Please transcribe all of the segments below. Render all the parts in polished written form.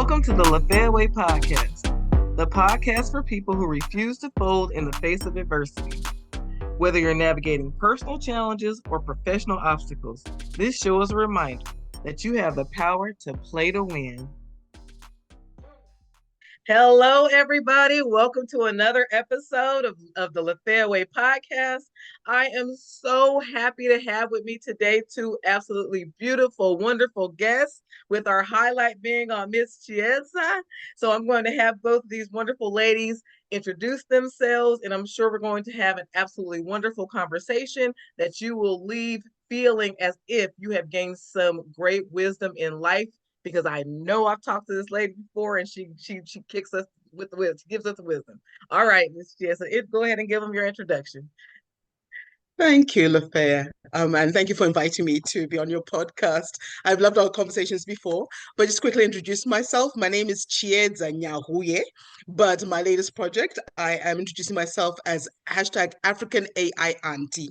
Welcome to the Lafaya podcast, the podcast for people who refuse to fold in the face of adversity. Whether you're navigating personal challenges or professional obstacles, this show is a reminder that you have the power to play to win. Hello, everybody. Welcome to another episode of the Lafaya podcast. I am so happy to have with me today two absolutely beautiful, wonderful guests, with our highlight being on Miss Chiyedza. So I'm going to have both of these wonderful ladies introduce themselves, and I'm sure we're going to have an absolutely wonderful conversation that you will leave feeling as if you have gained some great wisdom in life, because I know I've talked to this lady before, and she kicks us with the wisdom, gives us the wisdom. All right, Miss Jessa, go ahead and give them your introduction. Thank you, Lafaya. And thank you for inviting me to be on your podcast. I've loved our conversations before, but just quickly introduce myself. My name is Chiyedza Nyahuye, but my latest project, I am introducing myself as hashtag African AI Auntie.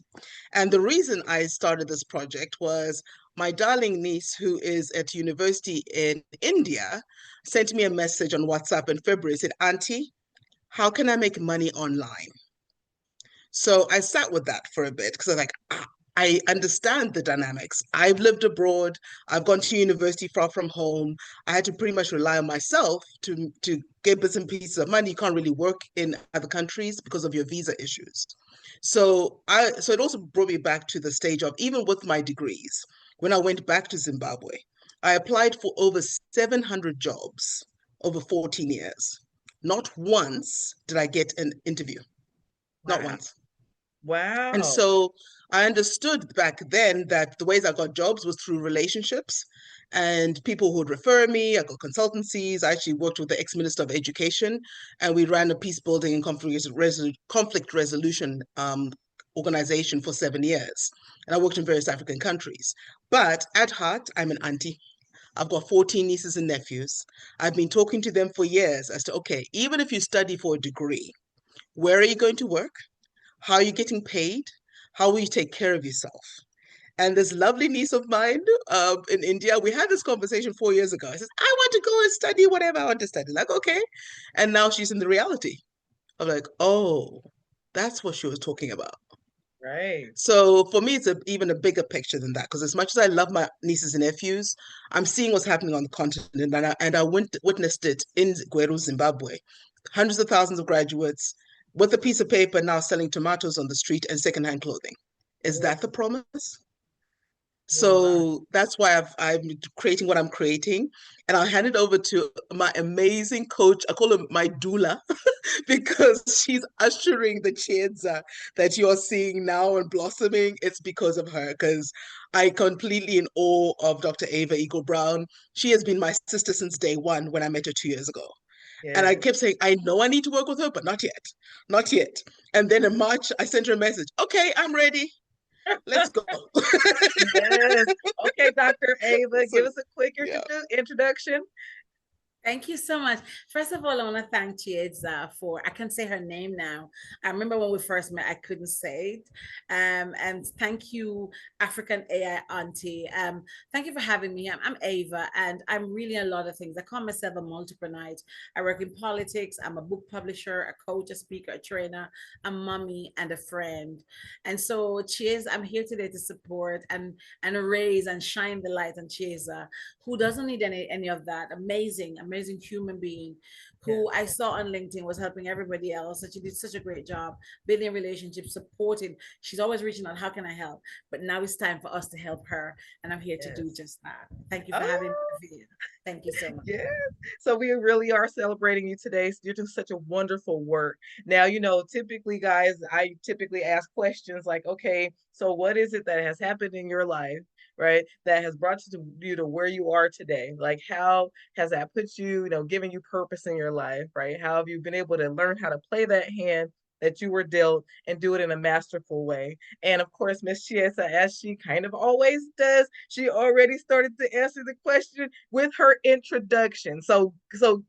And the reason I started this project was my darling niece, who is at university in India, sent me a message on WhatsApp in February, said, Auntie, how can I make money online? So I sat with that for a bit because I was like, I understand the dynamics. I've lived abroad. I've gone to university far from home. I had to pretty much rely on myself to get bits and pieces of money. You can't really work in other countries because of your visa issues. So it also brought me back to the stage of, even with my degrees, when I went back to Zimbabwe, I applied for over 700 jobs over 14 years. Not once did I get an interview. Wow. Not once. Wow. And so I understood back then that the ways I got jobs was through relationships and people who would refer me. I got consultancies. I actually worked with the ex-minister of education, and we ran a peace building and conflict resolution organization for 7 years. And I worked in various African countries. But at heart, I'm an auntie. I've got 14 nieces and nephews. I've been talking to them for years as to, okay, even if you study for a degree, where are you going to work? How are you getting paid? How will you take care of yourself? And this lovely niece of mine in India, we had this conversation 4 years ago. I says, I want to go and study whatever I want to study. Like, okay. And now she's in the reality. I'm like, oh, that's what she was talking about. Right. So for me, it's even a bigger picture than that. Because as much as I love my nieces and nephews, I'm seeing what's happening on the continent. And I witnessed it in Gweru, Zimbabwe. Hundreds of thousands of graduates with a piece of paper now selling tomatoes on the street and secondhand clothing. Is that the promise? So that's why I'm creating what I'm creating. And I'll hand it over to my amazing coach. I call her my doula because she's ushering the Chiyedza that you're seeing now and blossoming. It's because of her, because I completely in awe of Dr. Ava Eagle Brown. She has been my sister since day one when I met her 2 years ago. Yes. And I kept saying, I know I need to work with her, but not yet. Not yet. And then in March, I sent her a message. Okay, I'm ready. Let's go. Yes. Okay, Dr. Ava, give us a quick introduction. Thank you so much. First of all, I want to thank Chiyedza for, I can say her name now. I remember when we first met, I couldn't say it. And thank you, African AI Auntie. Thank you for having me. I'm Ava, and I'm really a lot of things. I call myself a multipreneur. I work in politics. I'm a book publisher, a coach, a speaker, a trainer, a mommy, and a friend. And so Chiyedza, I'm here today to support and raise and shine the light on Chiyedza, who doesn't need any of that. Amazing human being who I saw on LinkedIn was helping everybody else. And she did such a great job building relationships, supporting. She's always reaching out, how can I help? But now it's time for us to help her. And I'm here to do just that. Thank you for having me. Thank you so much. Yes. So we really are celebrating you today. You're doing such a wonderful work. Now, typically, guys, I typically ask questions like, okay, so what is it that has happened in your life, right, that has brought you to where you are today? Like, how has that put you, given you purpose in your life, right? How have you been able to learn how to play that hand that you were dealt and do it in a masterful way? And of course, Miss Chiyedza, as she kind of always does, she already started to answer the question with her introduction. So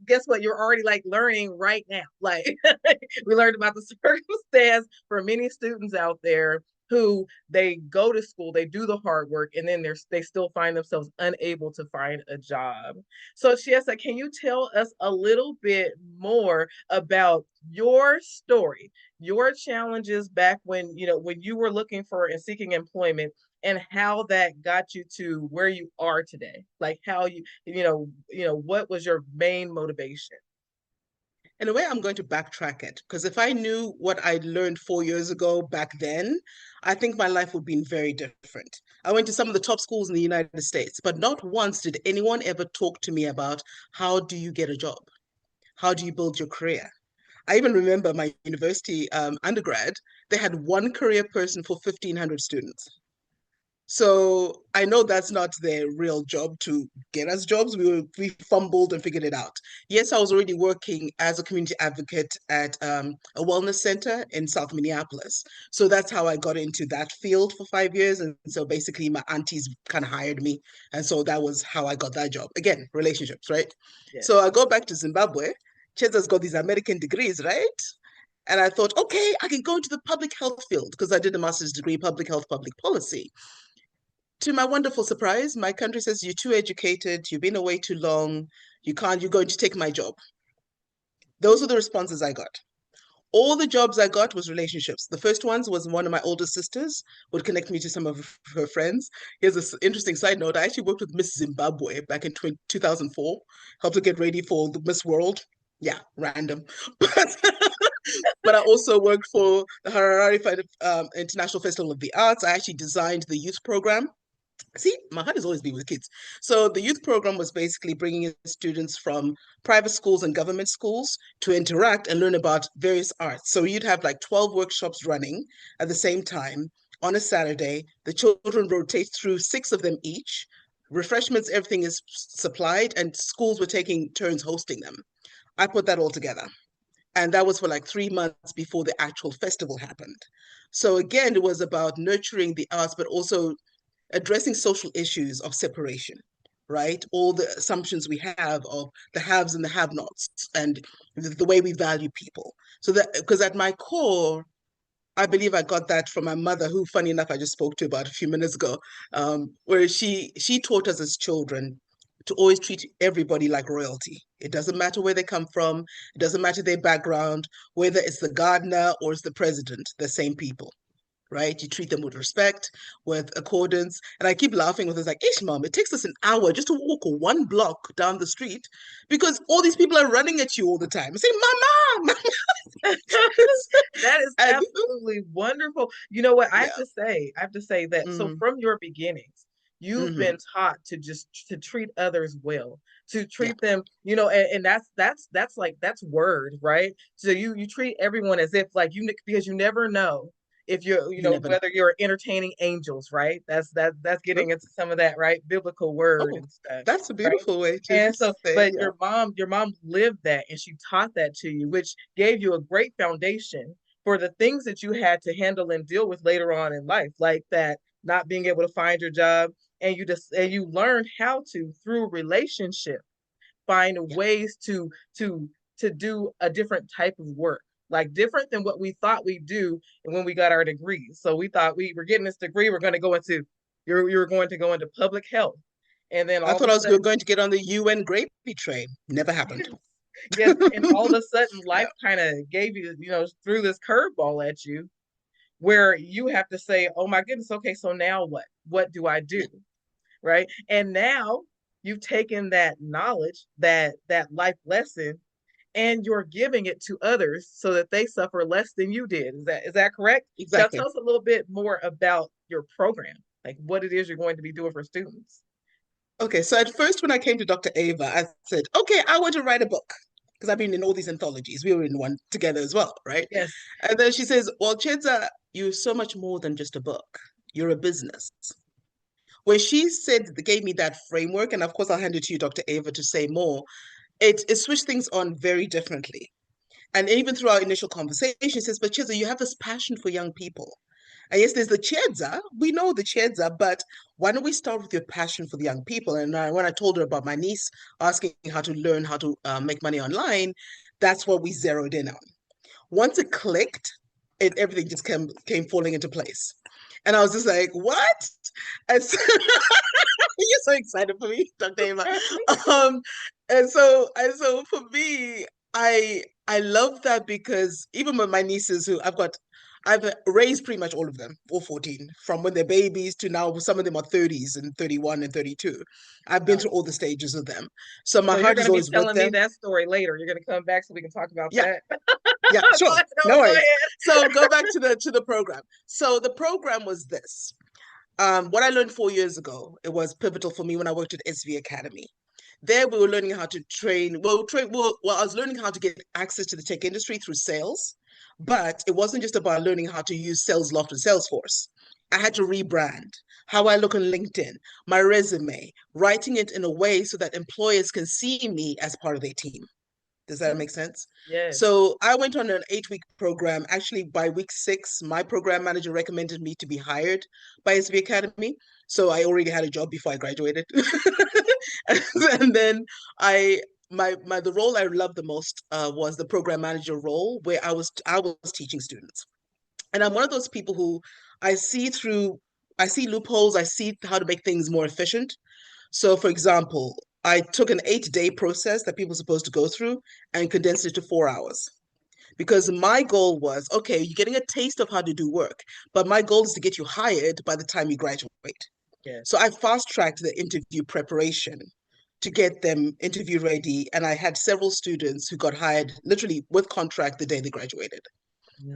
guess what? You're already like learning right now. Like we learned about the circumstance for many students out there who they go to school, they do the hard work, and then they still find themselves unable to find a job. So Chiyedza, can you tell us a little bit more about your story, your challenges back when, when you were looking for and seeking employment, and how that got you to where you are today? Like how what was your main motivation? In a way, I'm going to backtrack it because if I knew what I learned 4 years ago back then, I think my life would have been very different. I went to some of the top schools in the United States, but not once did anyone ever talk to me about how do you get a job? How do you build your career? I even remember my university undergrad, they had one career person for 1,500 students. So I know that's not their real job to get us jobs. We fumbled and figured it out. Yes, I was already working as a community advocate at a wellness center in South Minneapolis. So that's how I got into that field for 5 years. And so basically my aunties kind of hired me. And so that was how I got that job. Again, relationships, right? Yes. So I go back to Zimbabwe. Chiyedza's got these American degrees, right? And I thought, okay, I can go into the public health field because I did a master's degree, public health, public policy. To my wonderful surprise, my country says, you're too educated, you've been away too long, you're going to take my job. Those are the responses I got. All the jobs I got was relationships. The first ones was one of my older sisters would connect me to some of her friends. Here's this interesting side note. I actually worked with Miss Zimbabwe back in 2004, helped her get ready for the Miss World. Yeah, random. But I also worked for the Harare International Festival of the Arts. I actually designed the youth program. See, my heart has always been with kids. So the youth program was basically bringing in students from private schools and government schools to interact and learn about various arts. So you'd have like 12 workshops running at the same time on a Saturday. The children rotate through 6 of them each. Refreshments, everything is supplied, and schools were taking turns hosting them. I put that all together. And that was for like 3 months before the actual festival happened. So again, it was about nurturing the arts, but also addressing social issues of separation, right? All the assumptions we have of the haves and the have-nots and the way we value people. So that, because at my core, I believe I got that from my mother, who, funny enough, I just spoke to about a few minutes ago, where she taught us as children to always treat everybody like royalty. It doesn't matter where they come from, it doesn't matter their background, whether it's the gardener or it's the president, the same people, right? You treat them with respect, with accordance. And I keep laughing with this, like, ish, mom, it takes us an hour just to walk 1 block down the street because all these people are running at you all the time. I say, mama, That is and absolutely wonderful. You know what? I have yeah, to say, that so mm, from your beginnings, you've mm-hmm, been taught to treat others well, to yeah, treat them, and that's like that's word, right? So you treat everyone as if like because you never know if you're, you never know. whether you're entertaining angels, right? That's Oh, getting into some of that, right? Biblical word oh, and stuff, that's a right? beautiful way to And so, say, but yeah. your mom lived that and she taught that to you, which gave you a great foundation for the things that you had to handle and deal with later on in life, like that not being able to find your job. And you learned how to, through relationship, find Yeah. ways to do a different type of work, like different than what we thought we do when we got our degrees. So we thought we were getting this degree, we're going to go into you're going to go into public health, and then I all of thought a I was sudden, going to get on the UN gravy train. Never happened. yes, and all of a sudden Yeah. life kind of gave you, threw this curveball at you where you have to say, oh my goodness, okay, so now what do I do? Yeah. Right? And now you've taken that knowledge, that life lesson, and you're giving it to others so that they suffer less than you did. Is that correct? Now Exactly. tell us a little bit more about your program, like what it is you're going to be doing for students. Okay, so at first, when I came to Dr. Ava, I said, okay, I want to write a book because I've been in all these anthologies. We were in one together as well, right? Yes. And then she says, well, Chiyedza, you're so much more than just a book. You're a business. When she said, gave me that framework, and of course, I'll hand it to you, Dr. Ava, to say more, it switched things on very differently. And even through our initial conversation, she says, but Chiyedza, you have this passion for young people. And yes, there's the Chiyedza. We know the Chiyedza, but why don't we start with your passion for the young people? And when I told her about my niece asking how to learn how to make money online, that's what we zeroed in on. Once it clicked, everything just came falling into place. And I was just like, what? And so, you're so excited for me, Dr. Ava. Um, and so for me, I love that because even with my nieces who I've raised pretty much all of them, all 14, from when they're babies to now some of them are 30s and 31 and 32. I've been Nice. through all the stages of them. So my So you're heart going is to be always with telling me them. that story later. You're going to come back so we can talk about Yeah, that. yeah, Go sure. ahead. No Go worries. ahead. So go back to the program. So the program was this. What I learned 4 years ago, it was pivotal for me when I worked at SV Academy. There, we were learning how to train. Well, I was learning how to get access to the tech industry through sales, but it wasn't just about learning how to use SalesLoft and Salesforce. I had to rebrand how I look on LinkedIn, my resume, writing it in a way so that employers can see me as part of their team. Does that make sense? Yes. So I went on an 8 week program. Actually, by week 6, my program manager recommended me to be hired by SV Academy. So I already had a job before I graduated. And then I my the role I loved the most was the program manager role, where I was teaching students. And I'm one of those people who I see through I see loopholes, I see how to make things more efficient. So, for example, I took an 8 day process that people are supposed to go through and condensed it to 4 hours. Because my goal was, okay, you're getting a taste of how to do work, but my goal is to get you hired by the time you graduate. Yes. So I fast tracked the interview preparation to get them interview ready. And I had several students who got hired literally with contract the day they graduated.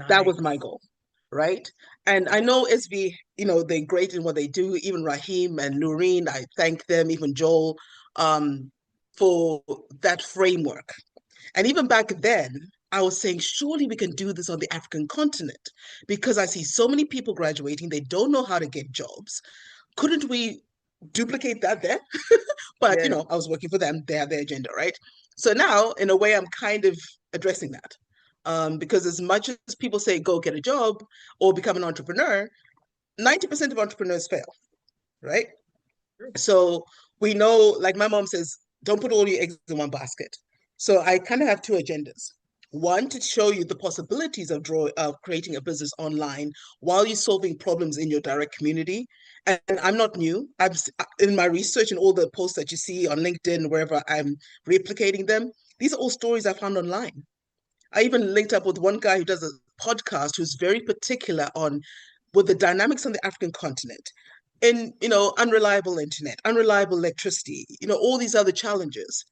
That was my Nice. goal, right? And I know SB, they're great in what they do. Even Raheem and Loreen, I thank them, even Joel, um, for that framework. And even back then, I was saying, surely we can do this on the African continent because I see so many people graduating, they don't know how to get jobs. Couldn't we duplicate that there? But, Yes. I was working for them, they have their agenda, right? So now, in a way, I'm kind of addressing that. Because as much as people say, go get a job or become an entrepreneur, 90% of entrepreneurs fail, right? So we know, like my mom says, don't put all your eggs in one basket. So I kind of have two agendas. One, to show you the possibilities of creating a business online while you're solving problems in your direct community. And I'm not new. I'm in my research and all the posts that you see on LinkedIn, wherever I'm replicating them. These are all stories I found online. I even linked up with one guy who does a podcast who's very particular on with the dynamics on the African continent in unreliable internet, unreliable electricity, all these other challenges.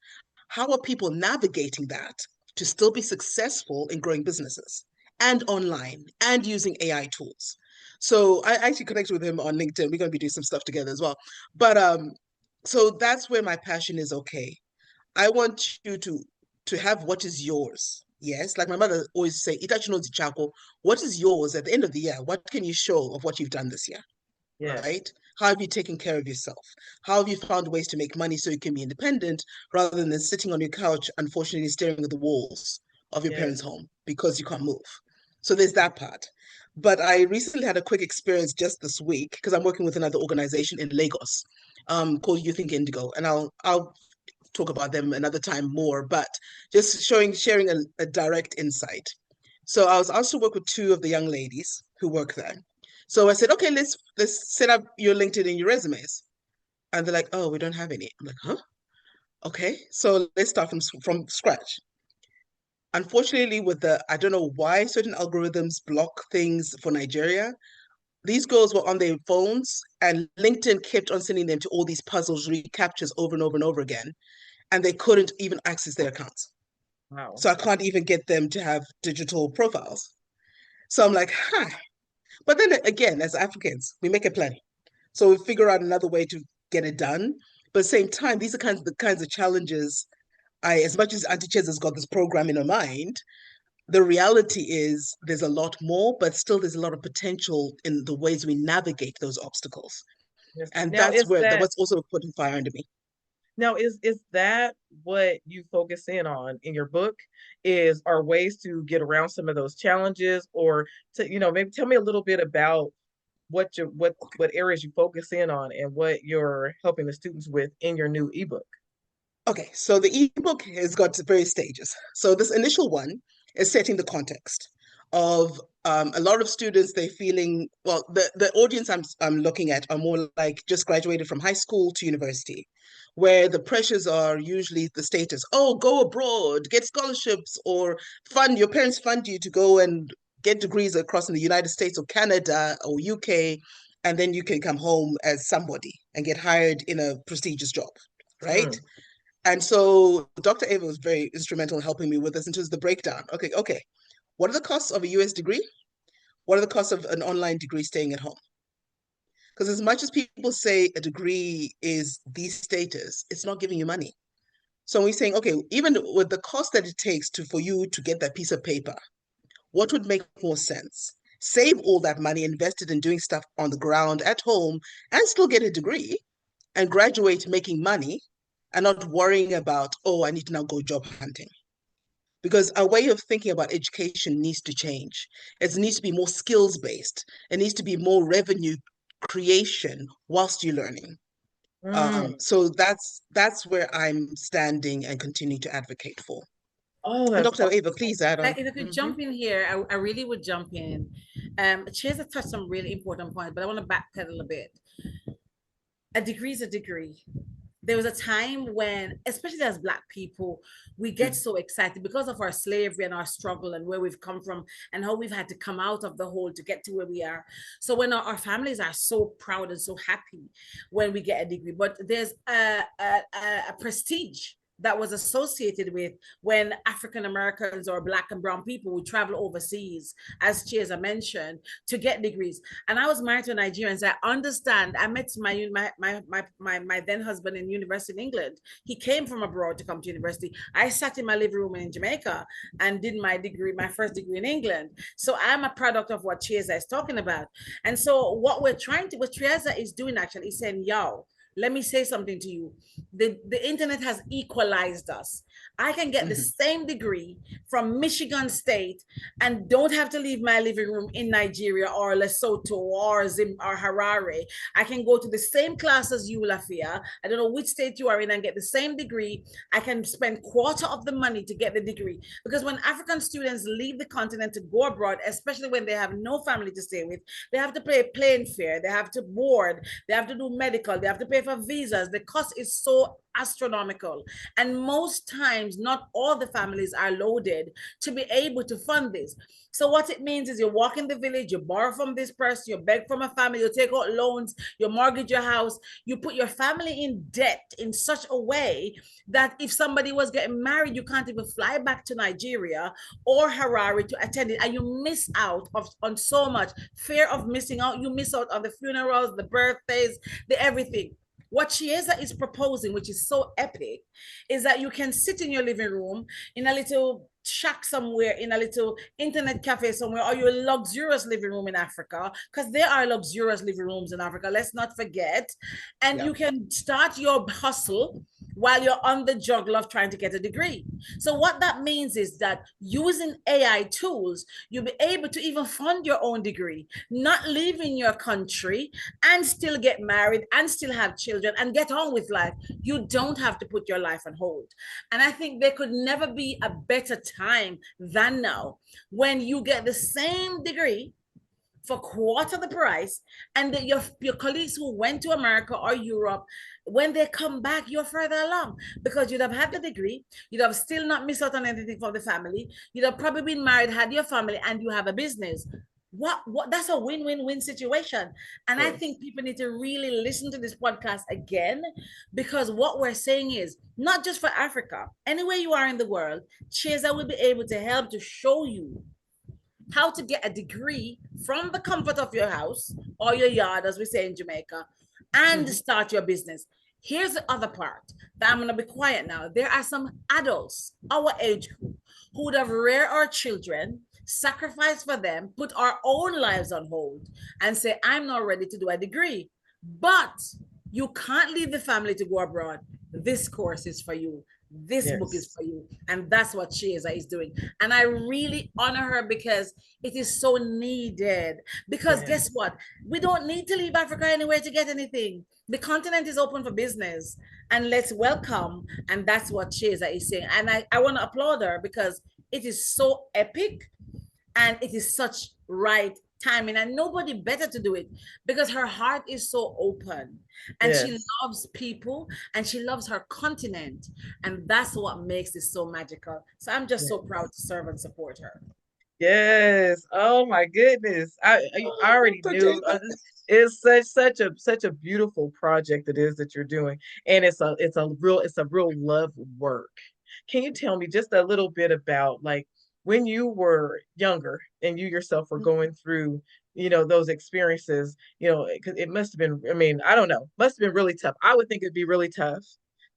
How are people navigating that to still be successful in growing businesses and online and using AI tools? So I actually connected with him on LinkedIn. We're going to be doing some stuff together as well. But so that's where my passion is. Okay, I want you to have what is yours. Yes, like my mother always say, Itachi no Chako, what is yours at the end of the year? What can you show of what you've done this year? Yes. Right? How have you taken care of yourself? How have you found ways to make money so you can be independent rather than sitting on your couch, unfortunately staring at the walls of your Yes. parents' home because you can't move? So there's that part. But I recently had a quick experience just this week because I'm working with another organization in Lagos called Youth Think Indigo. And I'll talk about them another time more, but just sharing a direct insight. So I was asked to work with two of the young ladies who work there. So I said, okay, let's set up your LinkedIn and your resumes. And they're like, oh, we don't have any. I'm like, huh? Okay, so let's start from scratch. Unfortunately, I don't know why certain algorithms block things for Nigeria. These girls were on their phones, and LinkedIn kept on sending them to all these puzzles, recaptures over and over and over again, and they couldn't even access their accounts. Wow. So I can't even get them to have digital profiles. So I'm like, huh. But then again, as Africans, we make a plan. So we figure out another way to get it done. But at the same time, these are the kinds of challenges as much as Auntie Chiyedza's got this program in her mind, the reality is there's a lot more, but still there's a lot of potential in the ways we navigate those obstacles. Yes. And that's what's also putting fire under me. Now is that what you focus in on in your book? Is are ways to get around some of those challenges, or to maybe tell me a little bit about what areas you focus in on and what you're helping the students with in your new ebook. Okay, so the ebook has got various stages. So this initial one is setting the context. of a lot of students, they're feeling, well, the audience I'm looking at are more like just graduated from high school to university, where the pressures are usually the status. Oh, go abroad, get scholarships, or your parents fund you to go and get degrees across in the United States or Canada or UK, and then you can come home as somebody and get hired in a prestigious job, right? And so Dr. Ava was very instrumental in helping me with this into the breakdown. Okay. What are the costs of a US degree? What are the costs of an online degree staying at home? Because as much as people say a degree is the status, it's not giving you money. So we're saying, okay, even with the cost that it takes for you to get that piece of paper, what would make more sense? Save all that money, invest it in doing stuff on the ground at home, and still get a degree and graduate making money and not worrying about, oh, I need to now go job hunting. Because our way of thinking about education needs to change. It needs to be more skills based. It needs to be more revenue creation whilst you're learning. So that's where I'm standing and continue to advocate for. Oh, And that's Dr. Ava, please add on. If I could jump in here, I really would jump in. Chiyedza touched some really important points, but I want to backpedal a bit. A degree is a degree. There was a time when, especially as Black people, we get so excited because of our slavery and our struggle and where we've come from and how we've had to come out of the hole to get to where we are. So when our families are so proud and so happy when we get a degree, but there's a prestige that was associated with when African Americans or Black and brown people would travel overseas, as Chiyedza mentioned, to get degrees. And I was married to a Nigerian, so I understand. I met my then husband in university in England. He came from abroad to come to university. I sat in my living room in Jamaica and did my first degree in England. So I'm a product of what Chiyedza is talking about. And so what Chiyedza is doing actually is saying, yo, let me say something to you. The internet has equalized us. I can get the same degree from Michigan State and don't have to leave my living room in Nigeria or Lesotho or Harare. I can go to the same class as you, Lafaya. I don't know which state you are in and get the same degree. I can spend quarter of the money to get the degree. Because when African students leave the continent to go abroad, especially when they have no family to stay with, they have to pay plane fare, they have to board, they have to do medical, they have to pay for visas. The cost is so astronomical. And most times, not all the families are loaded to be able to fund this. So what it means is you walk in the village, you borrow from this person, you beg from a family, you take out loans, you mortgage your house, you put your family in debt in such a way that if somebody was getting married, you can't even fly back to Nigeria or Harare to attend it. And you miss out on so much. Fear of missing out. You miss out on the funerals, the birthdays, the everything. What Chiyedza is proposing, which is so epic, is that you can sit in your living room in a little shack somewhere, in a little internet cafe somewhere, or your luxurious living room in Africa, because there are luxurious living rooms in Africa, let's not forget. And you can start your hustle while you're on the juggle of trying to get a degree. So what that means is that using AI tools, you'll be able to even fund your own degree, not leaving your country and still get married and still have children and get on with life. You don't have to put your life on hold. And I think there could never be a better time than now when you get the same degree for quarter the price, and your colleagues who went to America or Europe, when they come back, you're further along because you'd have had the degree, you'd have still not missed out on anything for the family, you'd have probably been married, had your family, and you have a business. What that's a win-win-win situation. And I think people need to really listen to this podcast again, because what we're saying is not just for Africa, anywhere you are in the world, Chiyedza will be able to help to show you how to get a degree from the comfort of your house or your yard, as we say in Jamaica, and start your business. Here's the other part that I'm going to be quiet now. There are some adults, our age group, who would have reared our children, sacrificed for them, put our own lives on hold, and say, I'm not ready to do a degree. But you can't leave the family to go abroad. This course is for you. This book is for you. And that's what Chiyedza is doing. And I really honor her because it is so needed. Because guess what? We don't need to leave Africa anywhere to get anything. The continent is open for business. And let's welcome. And that's what Chiyedza is saying. And I want to applaud her because it is so epic. And it is such right timing, and nobody better to do it because her heart is so open and she Yes. loves people and she loves her continent. And that's what makes it so magical. So I'm just so proud to serve and support her. Yes. Oh my goodness. I Oh, already knew. Dr. It's such a beautiful project it is that you're doing, and it's a real love work. Can you tell me just a little bit about like when you were younger and you yourself were going through, those experiences, 'cause it must have been, I mean, I don't know, must have been really tough. I would think it'd be really tough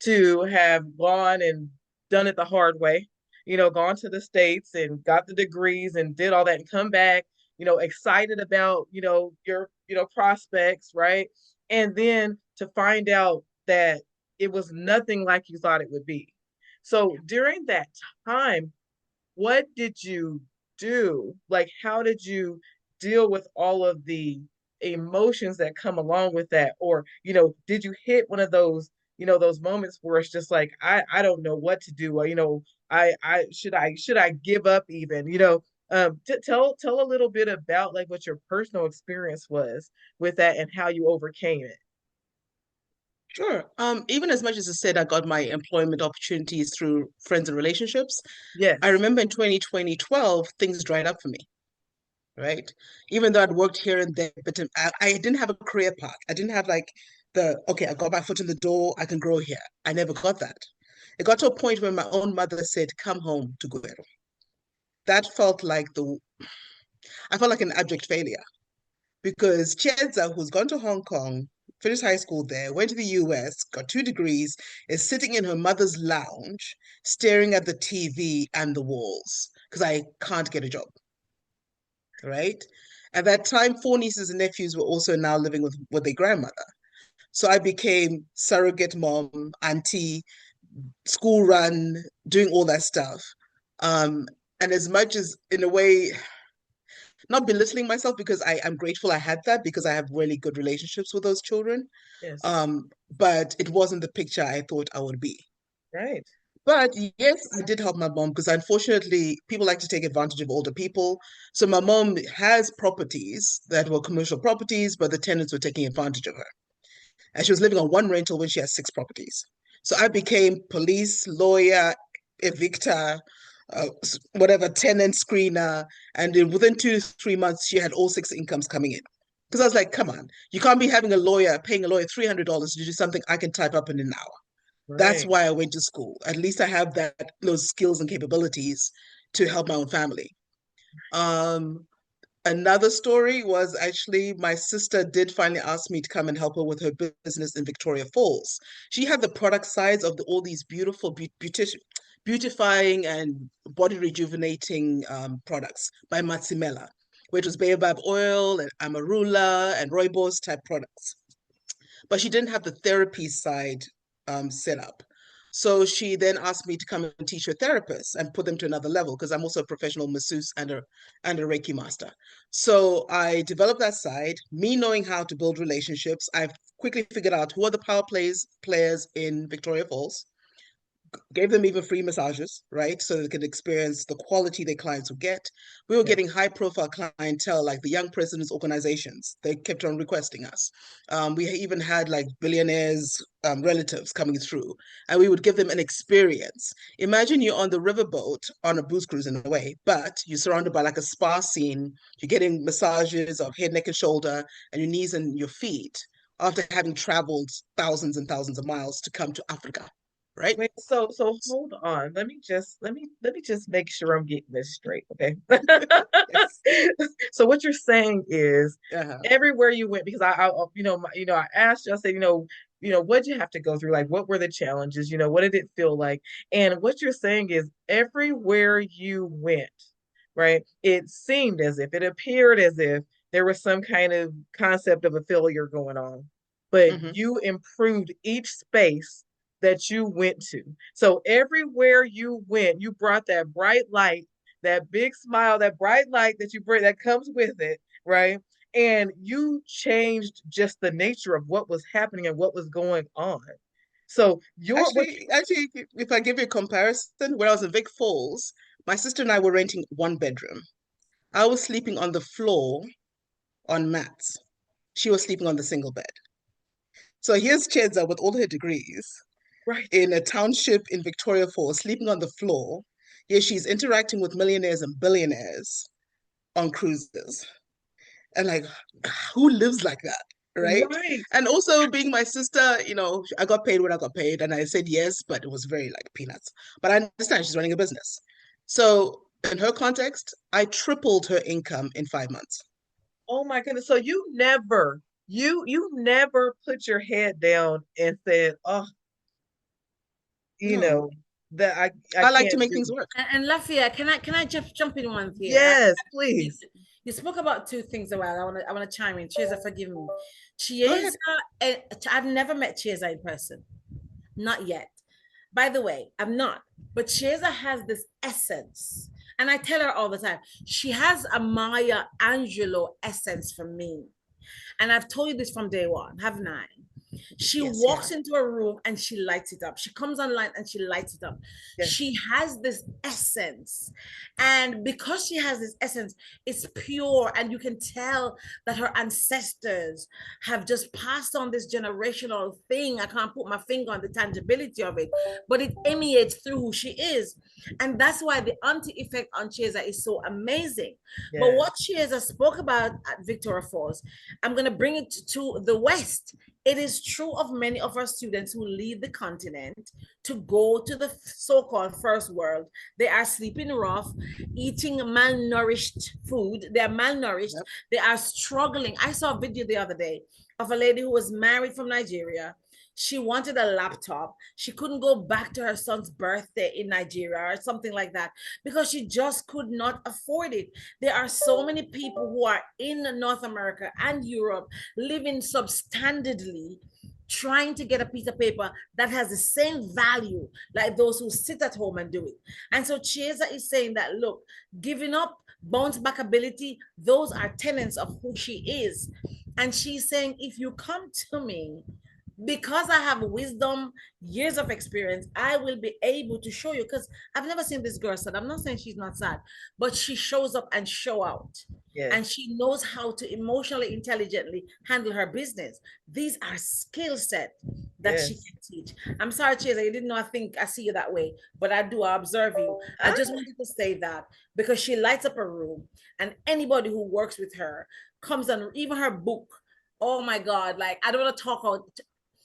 to have gone and done it the hard way, gone to the States and got the degrees and did all that and come back, excited about, your, prospects, right? And then to find out that it was nothing like you thought it would be. So during that time, what did you do? Like, how did you deal with all of the emotions that come along with that? Or, did you hit one of those, those moments where it's just like, I don't know what to do. Or, I should I give up even, tell a little bit about like what your personal experience was with that and how you overcame it. Sure. Even as much as I said I got my employment opportunities through friends and relationships, I Yes. remember in 2012, things dried up for me, right? Even though I'd worked here and there, but I didn't have a career path. I didn't have like okay, I got my foot in the door, I can grow here. I never got that. It got to a point where my own mother said, come home to Guero. That felt like I felt like an abject failure because Chiyedza, who's gone to Hong Kong, finished high school there, went to the US, got 2 degrees, is sitting in her mother's lounge, staring at the TV and the walls because I can't get a job, right? At that time, 4 nieces and nephews were also now living with their grandmother. So I became surrogate mom, auntie, school run, doing all that stuff. Um, and as much as, in a way, not belittling myself because I'm grateful I had that because I have really good relationships with those children. Yes. But it wasn't the picture I thought I would be. Right. But yes, I did help my mom because unfortunately, people like to take advantage of older people. So my mom has properties that were commercial properties, but the tenants were taking advantage of her. And she was living on one rental when she has 6 properties. So I became police, lawyer, evictor, whatever, tenant screener. And within 2 to 3 months, she had all 6 incomes coming in. Because I was like, come on, you can't be paying a lawyer $300 to do something I can type up in an hour. That's Right. why I went to school. At least I have those skills and capabilities to help my own family. Um, Another story was actually my sister did finally ask me to come and help her with her business in Victoria Falls. She had the product sides of all these beautiful, beautifying and body rejuvenating products by Matsimela, which was baobab oil and amarula and rooibos type products. But she didn't have the therapy side set up. So she then asked me to come and teach her therapists and put them to another level because I'm also a professional masseuse and a Reiki master. So I developed that side. Me knowing how to build relationships, I've quickly figured out who are the players in Victoria Falls, gave them even free massages, right? So they could experience the quality their clients would get. We were Yes. getting high profile clientele, like the young presidents organizations. They kept on requesting us. We even had like billionaires' relatives coming through, and we would give them an experience. Imagine you're on the riverboat on a booze cruise in a way, but you're surrounded by like a spa scene. You're getting massages of head, neck, and shoulder, and your knees and your feet after having traveled thousands and thousands of miles to come to Africa, right? Wait, so hold on. Let me just make sure I'm getting this straight, okay? Yes. So what you're saying is Uh-huh. everywhere you went, because I asked you, I said, what'd you have to go through? Like, what were the challenges? What did it feel like? And what you're saying is everywhere you went, right? It seemed as if it appeared as if there was some kind of concept of a failure going on, but Mm-hmm. you improved each space that you went to. So everywhere you went, you brought that bright light, that big smile, that bright light that you bring that comes with it, right? And you changed just the nature of what was happening and what was going on. So your what Actually, if I give you a comparison, when I was in Vic Falls, my sister and I were renting one bedroom. I was sleeping on the floor on mats. She was sleeping on the single bed. So here's Chiyedza with all her degrees Right. in a township in Victoria Falls, sleeping on the floor. Here she's interacting with millionaires and billionaires on cruises. And like, who lives like that? Right. Right. And also being my sister, I got paid when I got paid. And I said yes, but it was very like peanuts. But I understand she's running a business. So in her context, I tripled her income in 5 months. Oh my goodness. So you never put your head down and said, "Oh, you No, know, that I I like to can't make do things it." work. And Lafaya, can I just jump in one here? Yes, You, please. you spoke about two things a while. I wanna chime in. Chiyedza, forgive me. Go ahead. I've never met Chiyedza in person. Not yet. By the way, I'm not. But Chiyedza has this essence. And I tell her all the time, she has a Maya Angelou essence for me. And I've told you this from day one, haven't I? She Yes, walks yeah. into a room and she lights it up. She comes online and she lights it up. Yes. She has this essence. And because she has this essence, it's pure. And you can tell that her ancestors have just passed on this generational thing. I can't put my finger on the tangibility of it, but it emanates through who she is. And that's why the auntie effect on Chiyedza is so amazing. But Yes. what Chiyedza spoke about at Victoria Falls, I'm going to bring it to the West. It is true of many of our students who leave the continent to go to the so-called first world. They are sleeping rough, eating malnourished food. They are malnourished. Yep. They are struggling. I saw a video the other day of a lady who was married from Nigeria. She wanted a laptop. She couldn't go back to her son's birthday in Nigeria or something like that because she just could not afford it. There are so many people who are in North America and Europe living substandardly, trying to get a piece of paper that has the same value like those who sit at home and do it. And so Chiyedza is saying that, look, giving up, bounce back ability, those are tenets of who she is. And she's saying, if you come to me because I have wisdom, years of experience, I will be able to show you. Because I've never seen this girl sad. I'm not saying she's not sad, but she shows up and show out. Yes. And she knows how to emotionally intelligently handle her business. These are skill set that she Yes. can teach. I'm sorry, Chiyedza, you didn't know I see you that way, but I do. I observe you. I just wanted to say that because she lights up a room, and anybody who works with her comes on, even her book. Oh my God! Like I don't want to talk about.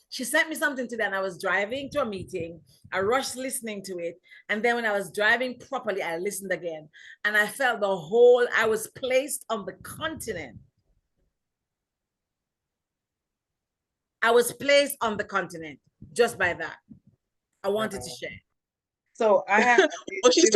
She sent me something today and I was driving to a meeting. I rushed listening to it. And then when I was driving properly, I listened again. And I felt I was placed on the continent. I was placed on the continent just by that. I wanted to share. So I have What she's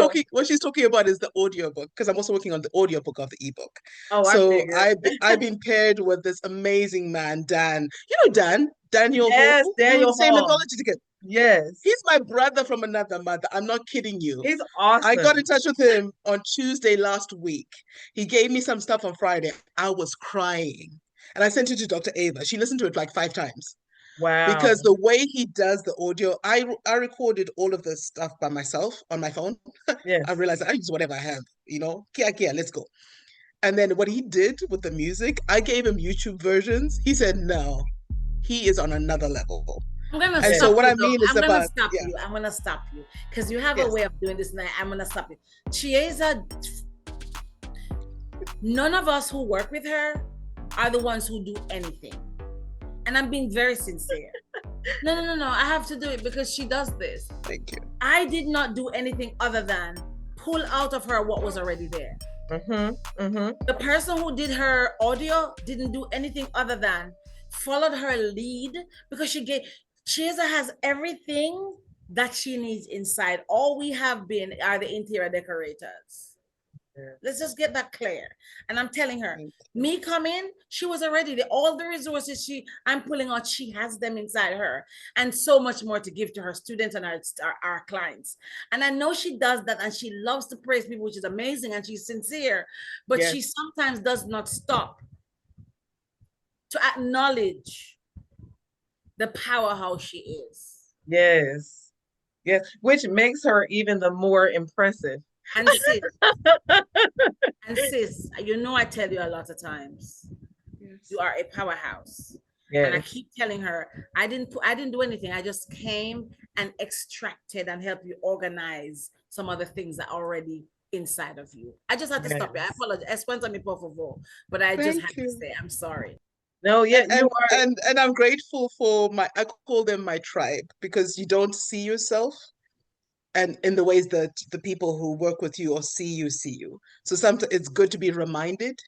talking about is the audiobook, because I'm also working on the audiobook of the ebook. Oh, I So figured. I've been paired with this amazing man, Dan. You know Daniel Yes, Hall. We were in Daniel the same Hall. anthology together. Yes. He's my brother from another mother. I'm not kidding you. He's I got awesome. in touch with him on Tuesday last week. He gave me some stuff on Friday. I was crying. And I sent it to Dr. Ava. She listened to it like 5 times because Wow. the way he does the audio, I recorded all of this stuff by myself on my phone. I Yes. realized I use whatever I have, Kia, let's go. And then what he did with the music, I gave him YouTube versions. He said, no, he is on another level. I'm gonna And so stop what you I though. mean is I'm gonna about, stop yeah, you. I'm gonna stop you because you have a yes, way of doing this now. I'm gonna stop you. Chiyedza, none of us who work with her are the ones who do anything. And I'm being very sincere. No. I have to do it because she does this. thank you. I did not do anything other than pull out of her what was already there. The person who did her audio didn't do anything other than followed her lead because Chiyedza has everything that she needs inside. All we have been are the interior decorators. Let's just get that clear. And I'm telling her, me coming, she was already there. All the resources I'm pulling out, she has them inside her, and so much more to give to her students and our clients. And I know she does that, and she loves to praise people, which is amazing, and she's sincere. But Yes. she sometimes does not stop to acknowledge the powerhouse she is. Yes. Yes. Which makes her even the more impressive And sis, and sis, you know I tell you a lot of times, Yes. you are a powerhouse. And I Yes. keep telling her, I didn't do anything. I just came and extracted and helped you organize some of the things that are already inside of you. I just had to stop you. I Yes. apologize. Espanta mi por favor. But I just had Thank to you. say, I'm sorry. No, yeah, And, you and are. and and I'm grateful for I call them my tribe, because you don't see yourself and in the ways that the people who work with you or see you. So sometimes it's good to be reminded,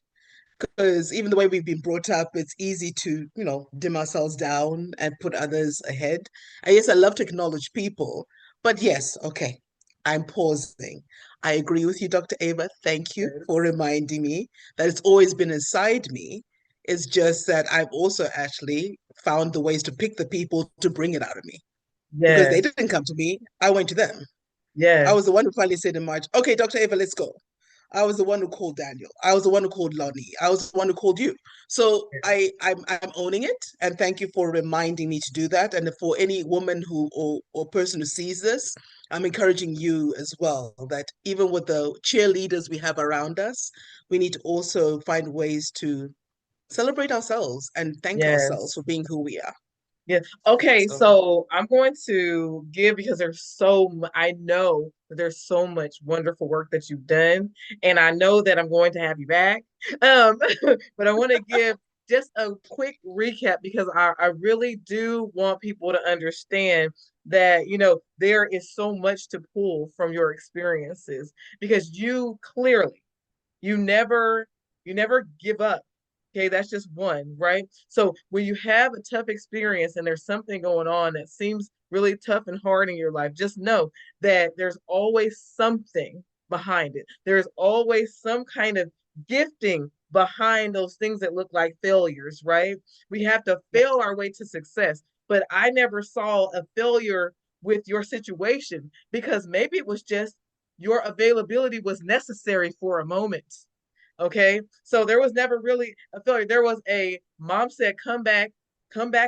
because even the way we've been brought up, it's easy to, dim ourselves down and put others ahead. And yes, I love to acknowledge people, but yes, okay, I'm pausing. I agree with you, Dr. Ava. Thank you for Yes. reminding me that it's always been inside me. It's just that I've also actually found the ways to pick the people to bring it out of me, because they Yes. didn't come to me. I went to them. I was the Yes. one who finally said in March, okay, Dr. Ava, let's go. I was the one who called Daniel. I was the one who called Lonnie. I was the one who called you. So I'm owning it, and thank you for reminding me to do that. And for any woman who or person who sees this, I'm encouraging you as well that even with the cheerleaders we have around us, we need to also find ways to celebrate ourselves and thank ourselves Yes. for being who we are. Yeah. Okay, So so I'm going to give because I know that there's so much wonderful work that you've done, and I know that I'm going to have you back. Um, but I want to give just a quick recap because I really do want people to understand that, there is so much to pull from your experiences because you never you never give up. Okay, that's just one, right? So when you have a tough experience and there's something going on that seems really tough and hard in your life, just know that there's always something behind it. There's always some kind of gifting behind those things that look like failures, right? We have to yeah, fail our way to success. But I never saw a failure with your situation because maybe it was just your availability was necessary for a moment. Okay. So there was never really a failure. There was a mom said, come back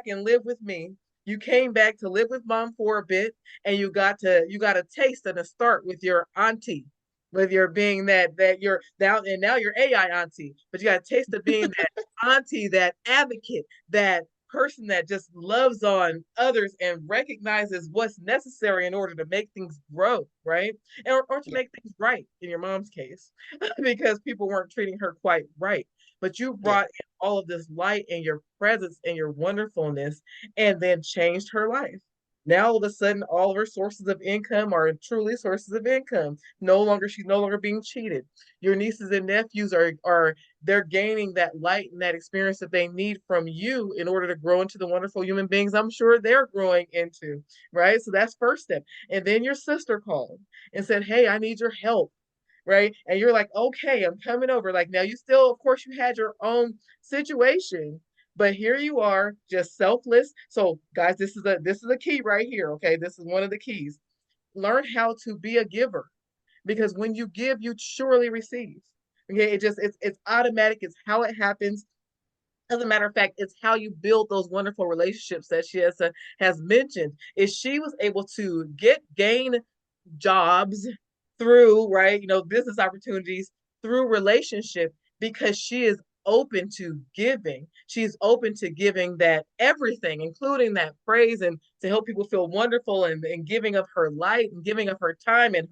and live with me. You came back to live with mom for a bit and you got a taste and a start with your auntie, with your being that you're now you're AI auntie, but you got a taste of being that auntie, that advocate, that person that just loves on others and recognizes what's necessary in order to make things grow, right? Or to yeah, make things right in your mom's case, because people weren't treating her quite right. But you yeah, brought in all of this light and your presence and your wonderfulness and then changed her life. Now all of a sudden, all of her sources of income are truly sources of income. She's no longer being cheated. Your nieces and nephews are they're gaining that light and that experience that they need from you in order to grow into the wonderful human beings I'm sure they're growing into, right? So that's first step. And then your sister called and said, hey, I need your help, right? And you're like, okay, I'm coming over. Like now you still, of course, you had your own situation, but here you are, just selfless. So guys, this is a key right here. Okay. This is one of the keys. Learn how to be a giver because when you give, you surely receive. Okay, it's automatic, it's how it happens. As a matter of fact, it's how you build those wonderful relationships that has mentioned. Is she was able to gain jobs through, right, business opportunities through relationship because she is open to giving. She's open to giving that everything, including that praise and to help people feel wonderful and giving of her light and giving of her time and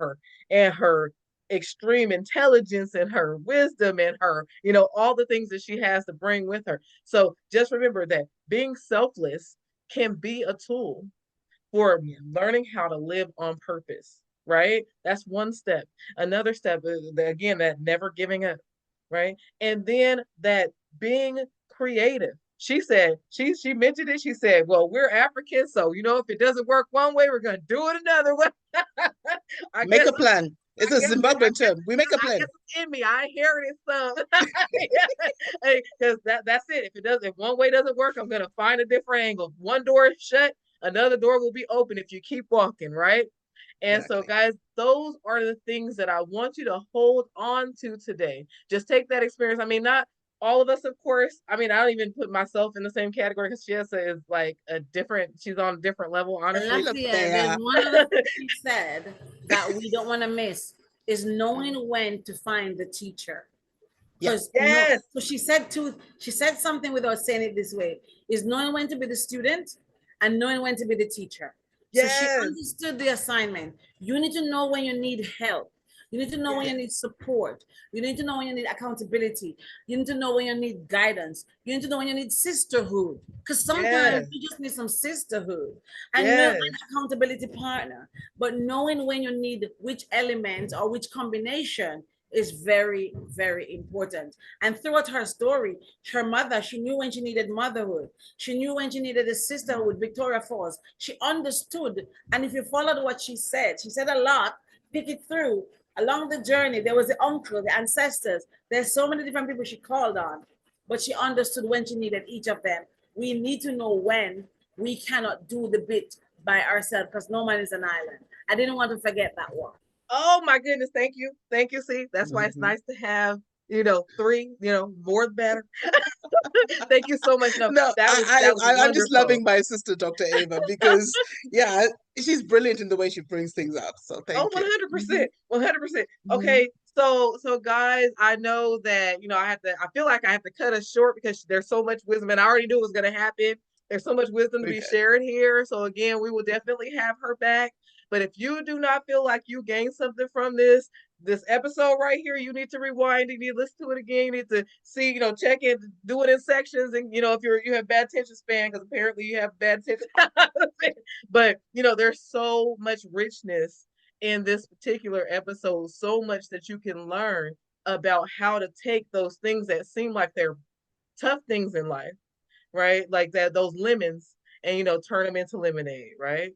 her extreme intelligence and her wisdom and her, all the things that she has to bring with her. So just remember that being selfless can be a tool for yeah, learning how to live on purpose, right? That's one step. Another step is again that never giving up, right? And then that being creative. She said she mentioned it. She said, "Well, we're African, so if it doesn't work one way, we're gonna do it another way." I make guess a plan. It's I a guess I Zimbabwean guess term. We make a I plan. guess it's in me. I inherited some. Because that's it. If one way doesn't work, I'm gonna find a different angle. One door is shut, another door will be open if you keep walking, right? And so, Exactly. guys, those are the things that I want you to hold on to today. Just take that experience. I mean, not all of us, of course. I mean, I don't even put myself in the same category because Chiyedza is like she's on a different level, And honestly. Lafaya, there's Lafaya. one of the things you said that we don't want to miss. is knowing when to find the teacher. Yeah. Because Yes. so she said something without saying it this way, is knowing when to be the student and knowing when to be the teacher. So she Yes. understood the assignment. You need to know when you need help. You need to know when you Yes. need support. You need to know when you need accountability. You need to know when you need guidance. You need to know when you need sisterhood. Because sometimes Yes. you just need some sisterhood and know Yes. an accountability partner. But knowing when you need which element or which combination is very, very important. And throughout her story, her mother, she knew when she needed motherhood. She knew when she needed a sisterhood, Victoria Falls. She understood. And if you followed what she said a lot, pick it through. Along the journey, there was the uncle, the ancestors. There's so many different people she called on, but she understood when she needed each of them. We need to know when we cannot do the bit by ourselves because no man is an island. I didn't want to forget that one. Oh my goodness. Thank you. Thank you. See, that's why it's Mhm. nice to have, three, more the better. Thank you so much. No, No, that was I'm just wonderful. loving my sister, Dr. Ava, because yeah, she's brilliant in the way she brings things up. So Oh, thank you. 100%. 100%. Mhm. Okay. So guys, I know that, I feel like I have to cut us short because there's so much wisdom and I already knew it was going to happen. There's so much wisdom to be Okay. shared here. So again, we will definitely have her back. But if you do not feel like you gained something from this episode right here, you need to rewind. You need to listen to it again. You need to see, check it, do it in sections. And if you have bad attention span, because apparently you have bad attention. But there's so much richness in this particular episode, so much that you can learn about how to take those things that seem like they're tough things in life, right? Like that, those lemons, and turn them into lemonade, right?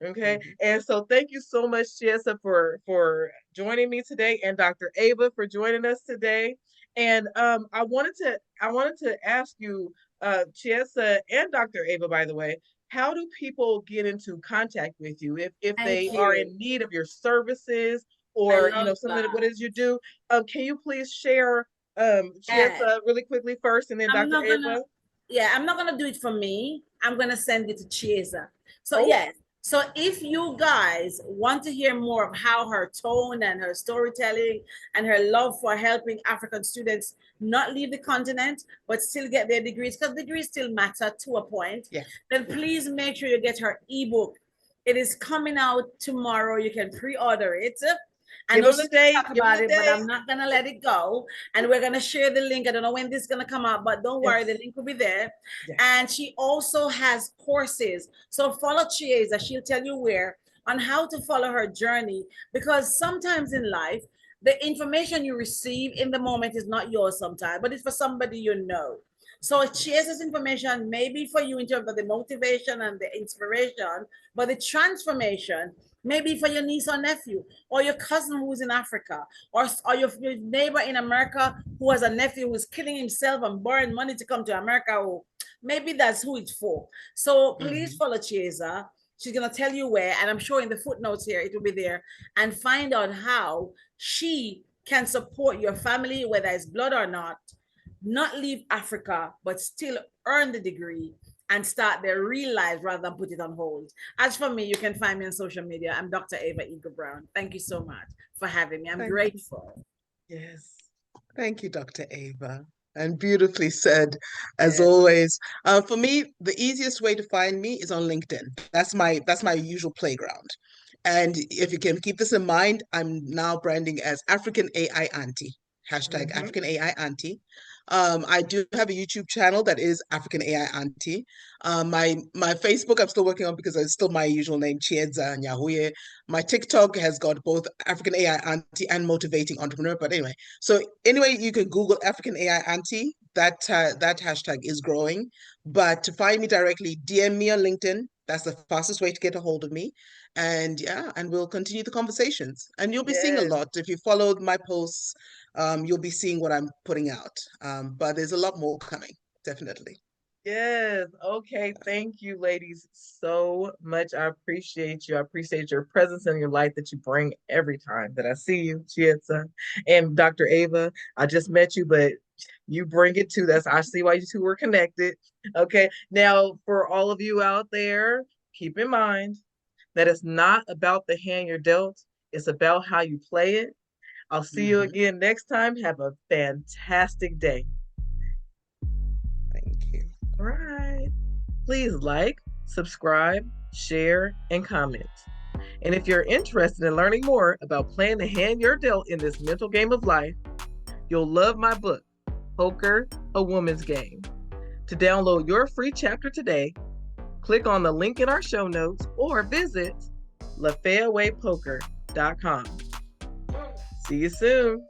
Okay. Mhm. And so thank you so much, Chiyedza, for joining me today, and Dr. Ava for joining us today. And I wanted to ask you, Chiyedza and Dr. Ava, by the way, how do people get into contact with you if Thank they are you. in need of your services, I or love something, what that. it is you do? Can you please share, Yeah. Chiyedza, really quickly first, and then I'm Dr. not gonna, Ava? yeah, I'm not gonna do it for me. I'm gonna send it to Chiyedza. So Oh, yes. So if you guys want to hear more of how her tone and her storytelling and her love for helping African students not leave the continent but still get their degrees, because degrees still matter to a point, Yeah. then please make sure you get her ebook. It is coming out tomorrow. You can pre-order it. I give know them she's the gonna date. talk Give them about the it, but date. I'm not gonna let it go. And we're gonna share the link. I don't know when this is gonna come out, but don't worry, the Yes. link will be there. Yes. And she also has courses. So follow Chiyedza. She'll tell you where on how to follow her journey. Because sometimes in life, the information you receive in the moment is not yours sometimes, but it's for somebody you know. So Chiyedza's information may be for you in terms of the motivation and the inspiration, but the transformation maybe for your niece or nephew or your cousin who's in Africa, or your neighbor in America who has a nephew who's killing himself and borrowing money to come to America. Or maybe that's who it's for. So please Mhm. follow Chiyedza. She's going to tell you where, and I'm sure in the footnotes here, it will be there, and find out how she can support your family, whether it's blood or not leave Africa, but still earn the degree and start their real lives rather than put it on hold. As for me, you can find me on social media. I'm Dr. Ava Eagle Brown. Thank you so much for having me. I'm Thank you. grateful. Yes. Thank you, Dr. Ava. And beautifully said, as Yes. always. For me, the easiest way to find me is on LinkedIn. That's my usual playground. And if you can keep this in mind, I'm now branding as African AI Auntie. Hashtag Mm-hmm. African AI Auntie. I do have a YouTube channel that is African AI Auntie. My Facebook I'm still working on because it's still my usual name, Chiyedza Nyahuye. My TikTok has got both African AI Auntie and Motivating Entrepreneur. But anyway, so anyway, you can Google African AI Auntie. That hashtag is growing. But to find me directly, DM me on LinkedIn. That's the fastest way to get a hold of me. And yeah, and we'll continue the conversations. And you'll be seeing a Yes. lot. If you followed my posts, you'll be seeing what I'm putting out. But there's a lot more coming, definitely. Yes. Okay. Thank you, ladies, so much. I appreciate you. I appreciate your presence and your light that you bring every time that I see you, Chiyedza. And Dr. Ava, I just met you, but you bring it too. I see why you two were connected. Okay. Now, for all of you out there, keep in mind that it's not about the hand you're dealt, it's about how you play it. I'll see you again next time. Have a fantastic day. Thank you. All right. Please like, subscribe, share, and comment. And if you're interested in learning more about playing the hand you're dealt in this mental game of life, you'll love my book, Poker, A Woman's Game. To download your free chapter today, click on the link in our show notes or visit lafayawaypoker.com. See you soon.